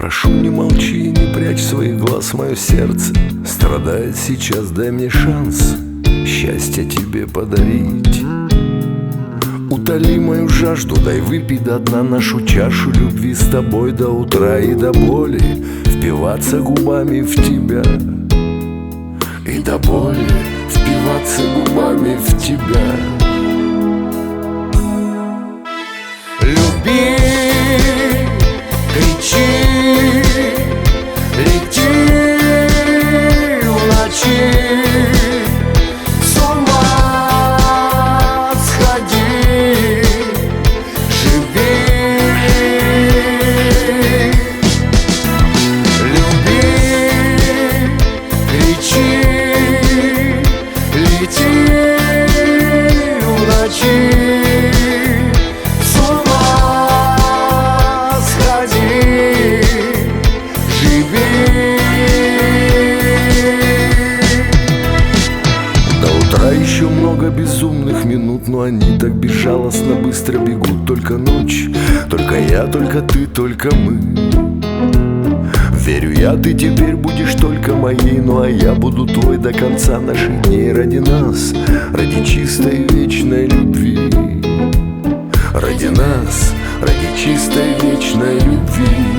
Прошу, не молчи, не прячь своих глаз, мое сердце страдает сейчас, дай мне шанс счастье тебе подарить. Утоли мою жажду, дай выпить до дна нашу чашу любви с тобой до утра и до боли, впиваться губами в тебя. И до боли впиваться губами в тебя. Люби, кричи, лети в ночи, с ума сходи, живи. Люби, кричи, лети в ночи, еще много безумных минут, но они так безжалостно быстро бегут. Только ночь, только я, только ты, только мы. Верю я, ты теперь будешь только моей, ну а я буду твой до конца наших дней. Ради нас, ради чистой вечной любви. Ради нас, ради чистой вечной любви.